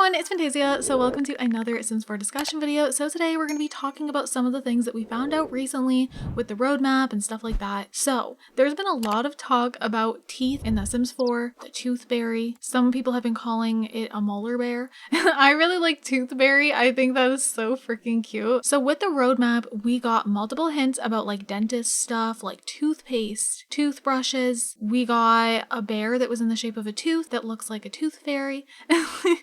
everyone, it's Fantayzia. So welcome to another Sims 4 discussion video. So today we're going to be talking about some of the things that we found out recently with the roadmap and stuff like that. So there's been a lot of talk about teeth in The Sims 4, the toothberry. Some people have been calling it a molar bear. I really like toothberry. I think that is so freaking cute. So with the roadmap, we got multiple hints about like dentist stuff, like toothpaste, toothbrushes. We got a bear that was in the shape of a tooth that looks like a tooth fairy.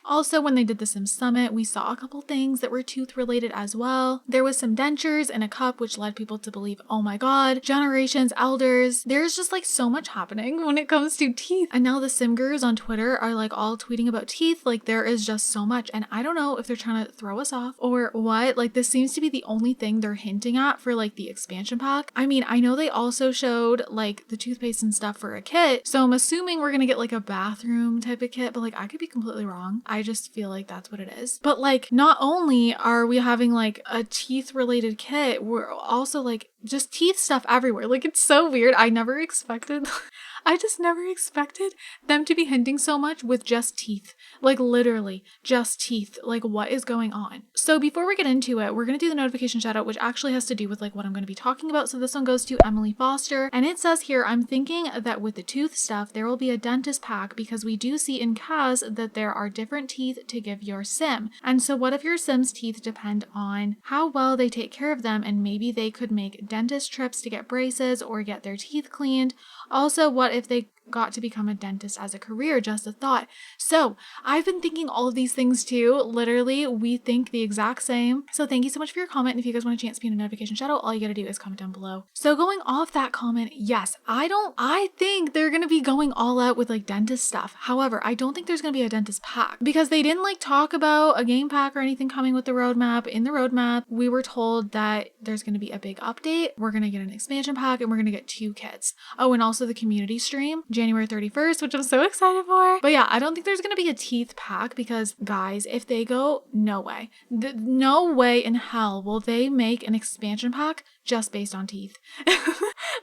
Also, when they did the Sims Summit, we saw a couple things that were tooth related as well. There was some dentures in a cup, which led people to believe, oh my god, generations, elders. There's just like so much happening when it comes to teeth. And now the Simgers on Twitter are like all tweeting about teeth. Like there is just so much. And I don't know if they're trying to throw us off or what. Like this seems to be the only thing they're hinting at for like the expansion pack. I mean, I know they also showed like the toothpaste and stuff for a kit. So I'm assuming we're gonna get like a bathroom type of kit, but like I could be completely wrong. I just feel like that's what it is. But like not only are we having like a teeth related kit, we're also like just teeth stuff everywhere. Like it's so weird. I just never expected them to be hinting so much with just teeth. Like literally just teeth. Like what is going on? So before we get into it, we're going to do the notification shout out, which actually has to do with like what I'm going to be talking about. So this one goes to Emily Foster, and it says here, I'm thinking that with the tooth stuff, there will be a dentist pack because we do see in Kaz that there are different teeth to give your sim. And so what if your sim's teeth depend on how well they take care of them, and maybe they could make dentist trips to get braces or get their teeth cleaned. Also, what if they got to become a dentist as a career? Just a thought. So I've been thinking all of these things too. Literally, we think the exact same. So thank you so much for your comment. And if you guys want a chance to be in a notification shout out, all you gotta do is comment down below. So going off that comment, yes, I think they're gonna be going all out with like dentist stuff. However, I don't think there's gonna be a dentist pack because they didn't like talk about a game pack or anything coming with the roadmap. In the roadmap, we were told that there's gonna be a big update. We're gonna get an expansion pack and we're gonna get 2 kits. Oh, and also the community stream January 31st, which I'm so excited for. But yeah, I don't think there's gonna be a teeth pack because guys, if they go, no way. No way in hell will they make an expansion pack just based on teeth.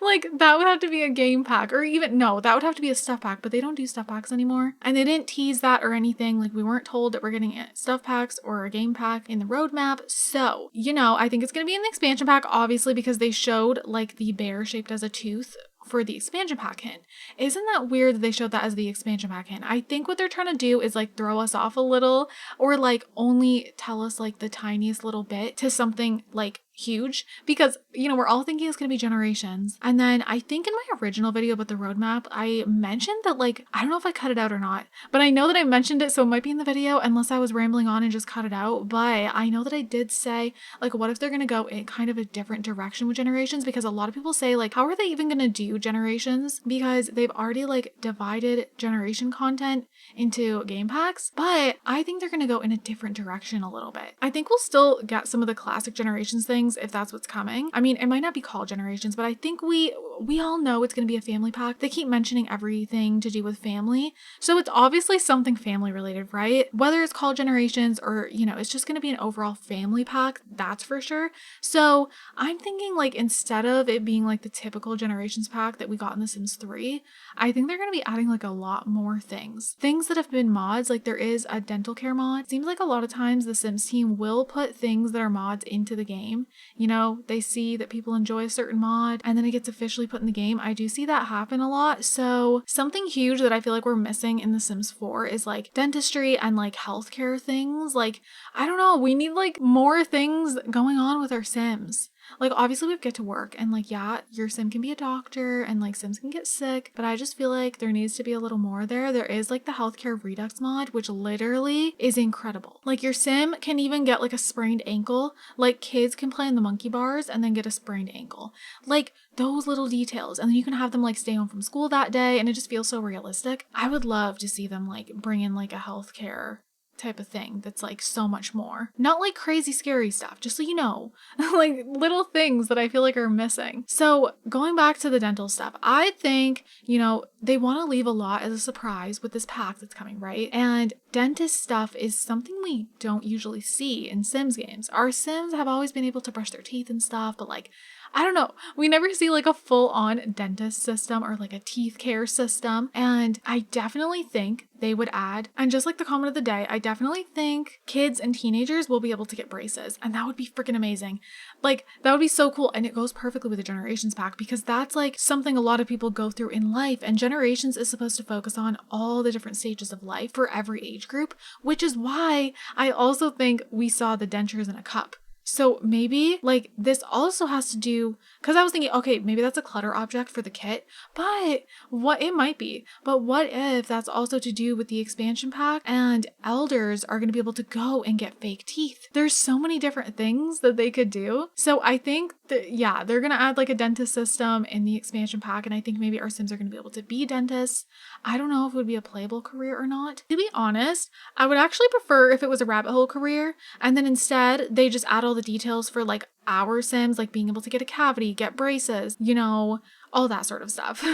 Like that would have to be a game pack, or even no, that would have to be a stuff pack, but they don't do stuff packs anymore. And they didn't tease that or anything. Like we weren't told that we're getting stuff packs or a game pack in the roadmap. So, you know, I think it's gonna be an expansion pack, obviously, because they showed like the bear shaped as a tooth for the expansion pack hint. Isn't that weird that they showed that as the expansion pack hint? I think what they're trying to do is like throw us off a little, or like only tell us like the tiniest little bit to something like huge, because you know we're all thinking it's gonna be generations. And then I think in my original video about the roadmap, I mentioned that like I don't know if I cut it out or not, but I know that I mentioned it, so it might be in the video unless I was rambling on and just cut it out. But I know that I did say like what if they're gonna go in kind of a different direction with generations, because a lot of people say like how are they even gonna do generations, because they've already like divided generation content into game packs. But I think they're gonna go in a different direction a little bit. I think we'll still get some of the classic generations things if that's what's coming. I mean, it might not be called generations, but I think we all know it's going to be a family pack. They keep mentioning everything to do with family, so it's obviously something family related, right? Whether it's called generations or, you know, it's just going to be an overall family pack, that's for sure. So I'm thinking like instead of it being like the typical generations pack that we got in The Sims 3, I think they're going to be adding like a lot more things that have been mods. Like there is a dental care mod. It seems like a lot of times the Sims team will put things that are mods into the game. You know, they see that people enjoy a certain mod and then it gets officially put in the game. I do see that happen a lot. So something huge that I feel like we're missing in The Sims 4 is like dentistry and like healthcare things. Like, I don't know, we need like more things going on with our Sims. Like obviously we get to work and like yeah, your sim can be a doctor and like Sims can get sick, but I just feel like there needs to be a little more there. There is like the healthcare redux mod, which literally is incredible. Like your sim can even get like a sprained ankle. Like kids can play on the monkey bars and then get a sprained ankle. Like those little details, and then you can have them like stay home from school that day, and it just feels so realistic. I would love to see them like bring in like a healthcare type of thing that's like so much more, not like crazy scary stuff, just so you know, like little things that I feel like are missing. So going back to the dental stuff, I think, you know, they want to leave a lot as a surprise with this pack that's coming, right? And dentist stuff is something we don't usually see in Sims games. Our Sims have always been able to brush their teeth and stuff, but like I don't know. We never see like a full on dentist system or like a teeth care system. And I definitely think they would add, and just like the comment of the day, I definitely think kids and teenagers will be able to get braces. And that would be freaking amazing. Like, that would be so cool. And it goes perfectly with the Generations pack because that's like something a lot of people go through in life. And Generations is supposed to focus on all the different stages of life for every age group, which is why I also think we saw the dentures in a cup. So maybe like this also has to do, because I was thinking, okay, maybe that's a clutter object for the kit, but what it might be, but what if that's also to do with the expansion pack and elders are going to be able to go and get fake teeth? There's so many different things that they could do. So I think that, yeah, they're going to add like a dentist system in the expansion pack. And I think maybe our Sims are going to be able to be dentists. I don't know if it would be a playable career or not. To be honest, I would actually prefer if it was a rabbit hole career and then instead they just add all the details for like our Sims, like being able to get a cavity, get braces, you know, all that sort of stuff.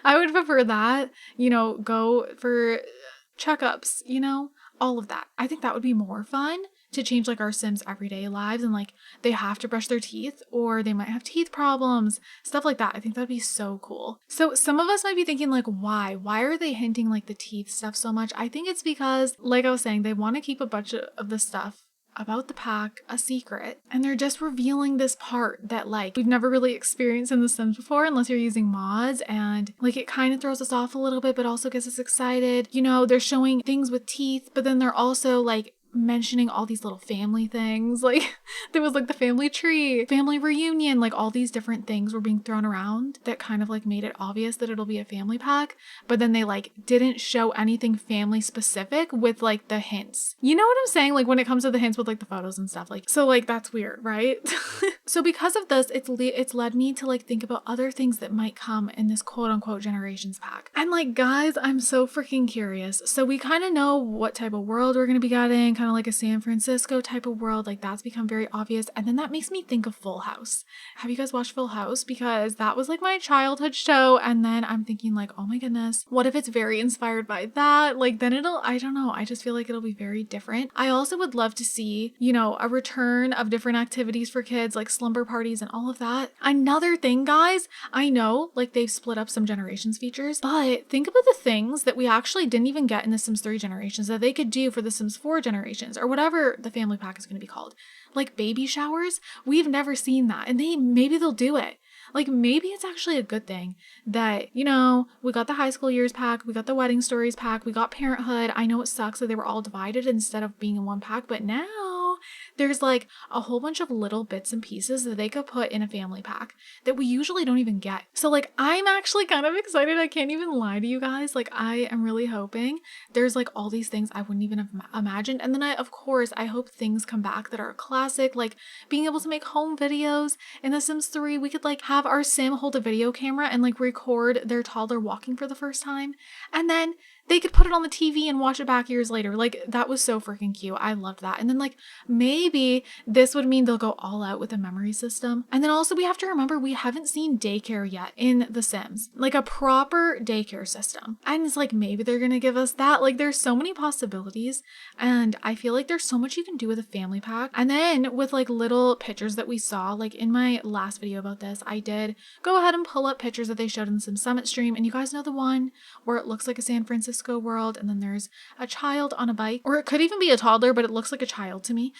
I would prefer that, you know, go for checkups, you know, all of that. I think that would be more fun to change like our Sims' everyday lives and like they have to brush their teeth or they might have teeth problems, stuff like that. I think that'd be so cool. So some of us might be thinking like, why are they hinting like the teeth stuff so much? I think it's because, like I was saying, they want to keep a bunch of the stuff about the pack a secret, and they're just revealing this part that like we've never really experienced in The Sims before unless you're using mods, and like it kind of throws us off a little bit but also gets us excited. You know, they're showing things with teeth, but then they're also like mentioning all these little family things. Like there was like the family tree, family reunion, like all these different things were being thrown around that kind of like made it obvious that it'll be a family pack, but then they like didn't show anything family specific with like the hints. You know what I'm saying? Like when it comes to the hints with like the photos and stuff, like, so like that's weird, right? So because of this, it's led me to like think about other things that might come in this quote unquote Generations pack. And like, guys, I'm so freaking curious. So we kind of know what type of world we're going to be getting, kind of like a San Francisco type of world. Like that's become very obvious. And then that makes me think of Full House. Have you guys watched Full House? Because that was like my childhood show. And then I'm thinking like, oh my goodness, what if it's very inspired by that? Like then I don't know. I just feel like it'll be very different. I also would love to see, you know, a return of different activities for kids like slumber parties and all of that. Another thing, guys, I know like they've split up some Generations features, but think about the things that we actually didn't even get in the Sims 3 Generations that they could do for the Sims 4 Generations or whatever the family pack is going to be called. Like baby showers, we've never seen that, and maybe they'll do it. Like maybe it's actually a good thing that, you know, we got the high school years pack, we got the wedding stories pack, we got parenthood. I know it sucks that they were all divided instead of being in one pack, but now there's like a whole bunch of little bits and pieces that they could put in a family pack that we usually don't even get. So like I'm actually kind of excited. I can't even lie to you guys. Like I am really hoping there's like all these things I wouldn't even have imagined. And then of course, I hope things come back that are classic, like being able to make home videos. In The Sims 3, we could like have our Sim hold a video camera and like record their toddler walking for the first time. And then they could put it on the TV and watch it back years later. Like that was so freaking cute. I loved that. And then like maybe this would mean they'll go all out with a memory system. And then also we have to remember we haven't seen daycare yet in The Sims, like a proper daycare system. And it's like maybe they're gonna give us that. Like there's so many possibilities, and I feel like there's so much you can do with a family pack. And then with like little pictures that we saw, like in my last video about this, I did go ahead and pull up pictures that they showed in the Sim Summit stream, and you guys know the one where it looks like a San Francisco world and then there's a child on a bike, or it could even be a toddler, but it looks like a child to me.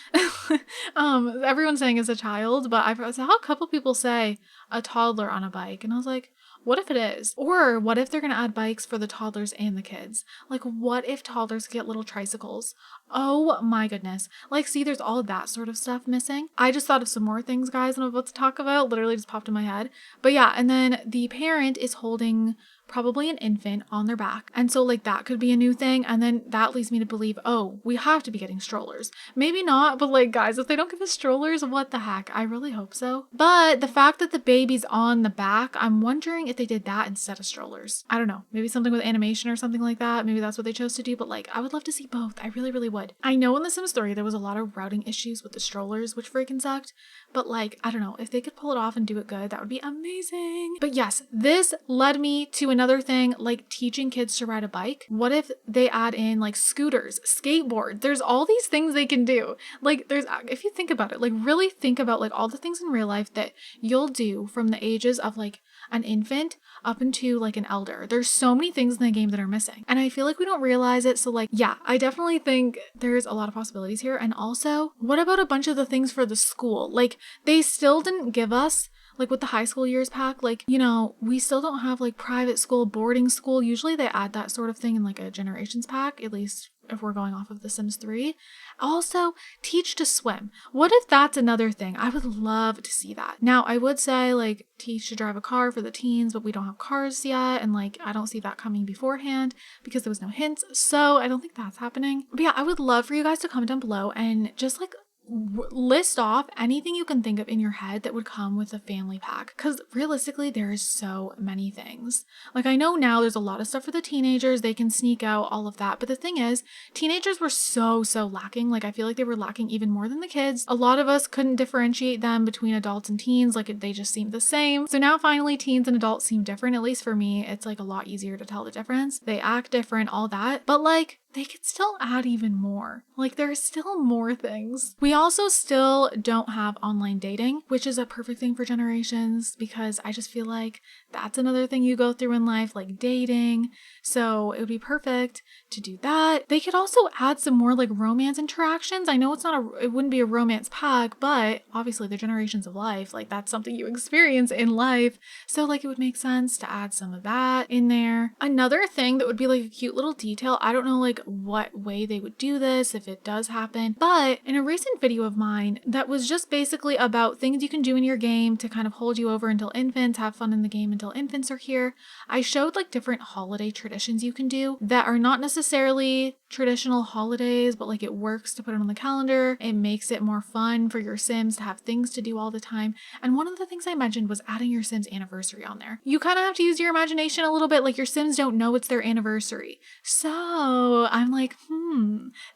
Everyone's saying it's a child, but I saw a couple people say a toddler on a bike, and I was like, what if it is? Or what if they're gonna add bikes for the toddlers and the kids? Like what if toddlers get little tricycles? Oh my goodness. Like see, there's all of that sort of stuff missing. I just thought of some more things, guys, I'm about to talk about. Literally just popped in my head. But yeah, and then the parent is holding probably an infant on their back. And so like that could be a new thing. And then that leads me to believe, oh, we have to be getting strollers. Maybe not, but like guys, if they don't give us strollers, what the heck? I really hope so. But the fact that the baby's on the back, I'm wondering if they did that instead of strollers. I don't know, maybe something with animation or something like that. Maybe that's what they chose to do, but like I would love to see both. I really, really would. I know in The Sims 3 there was a lot of routing issues with the strollers, which freaking sucked. But like, I don't know, if they could pull it off and do it good, that would be amazing. But yes, this led me to another thing, like teaching kids to ride a bike. What if they add in like scooters, skateboards? There's all these things they can do. Like if you think about it, like really think about like all the things in real life that you'll do from the ages of like an infant up into like an elder. There's so many things in the game that are missing. And I feel like we don't realize it. So like, yeah, I definitely think there's a lot of possibilities here. And also, what about a bunch of the things for the school? Like they still didn't give us like with the high school years pack, like, you know, we still don't have like private school, boarding school. Usually they add that sort of thing in like a generations pack, at least if we're going off of The Sims 3. Also, teach to swim. What if that's another thing? I would love to see that. Now, I would say like teach to drive a car for the teens, but we don't have cars yet. And like, I don't see that coming beforehand because there was no hints. So I don't think that's happening. But yeah, I would love for you guys to comment down below and just like list off anything you can think of in your head that would come with a family pack, because realistically there is so many things. Like I know now there's a lot of stuff for the teenagers, they can sneak out all of that, but the thing is teenagers were so lacking. Like I feel like they were lacking even more than the kids. A lot of us couldn't differentiate them between adults and teens, like they just seemed the same. So now finally teens and adults seem different. At least for me, it's like a lot easier to tell the difference. They act different, all that, but like they could still add even more. Like there's still more things. We also still don't have online dating, which is a perfect thing for generations because I just feel like that's another thing you go through in life, like dating. So it would be perfect to do that. They could also add some more like romance interactions. I know it wouldn't be a romance pack, but obviously the generations of life, like that's something you experience in life. So like it would make sense to add some of that in there. Another thing that would be like a cute little detail, I don't know like what way they would do this if it does happen, but in a recent video of mine that was just basically about things you can do in your game to kind of hold you over until infants, have fun in the game until infants are here, I showed like different holiday traditions you can do that are not necessarily traditional holidays, but like it works to put it on the calendar. It makes it more fun for your Sims to have things to do all the time. And one of the things I mentioned was adding your Sims anniversary on there. You kind of have to use your imagination a little bit, like your Sims don't know it's their anniversary. So I'm like,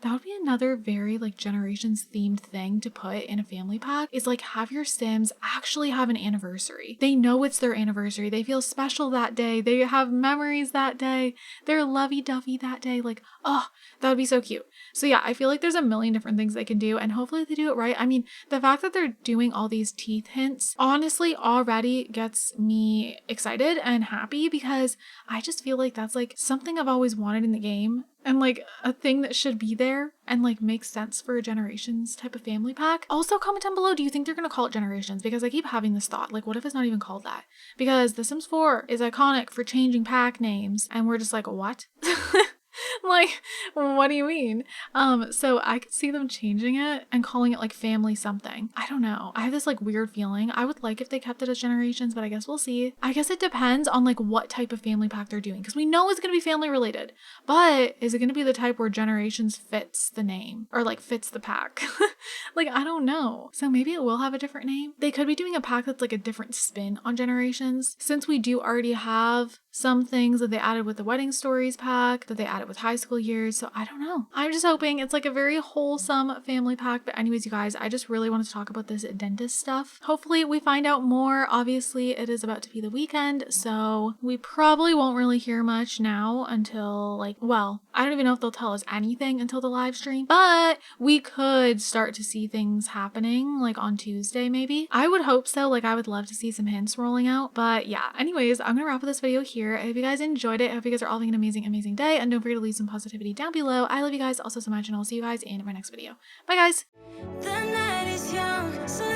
that would be another very like generations themed thing to put in a family pack, is like have your Sims actually have an anniversary. They know it's their anniversary. They feel special that day. They have memories that day. They're lovey-dovey that day. Like, oh, that would be so cute. So yeah, I feel like there's a million different things they can do and hopefully they do it right. I mean, the fact that they're doing all these teeth hints honestly already gets me excited and happy because I just feel like that's like something I've always wanted in the game and like a thing that should be there and like makes sense for a generations type of family pack. Also comment down below, do you think they're gonna call it generations? Because I keep having this thought, like what if it's not even called that? Because The Sims 4 is iconic for changing pack names and we're just like, what? Like, what do you mean? So I could see them changing it and calling it like family something. I don't know. I have this like weird feeling. I would like if they kept it as generations, but I guess we'll see. I guess it depends on like what type of family pack they're doing because we know it's going to be family related, but is it going to be the type where generations fits the name or like fits the pack? Like, I don't know. So maybe it will have a different name. They could be doing a pack that's like a different spin on generations since we do already have some things that they added with the wedding stories pack, that they added with high school years. So I don't know. I'm just hoping it's like a very wholesome family pack. But anyways, you guys, I just really wanted to talk about this dentist stuff. Hopefully we find out more. Obviously it is about to be the weekend, so we probably won't really hear much now until like, well, I don't even know if they'll tell us anything until the live stream, but we could start to see things happening like on Tuesday maybe. I would hope so. Like I would love to see some hints rolling out. But yeah, anyways, I'm gonna wrap up this video here. I hope you guys enjoyed it. I hope you guys are all having an amazing day, and don't forget to leave some positivity down below. I love you guys also so much, and I'll see you guys in my next video. Bye guys. The night is young, so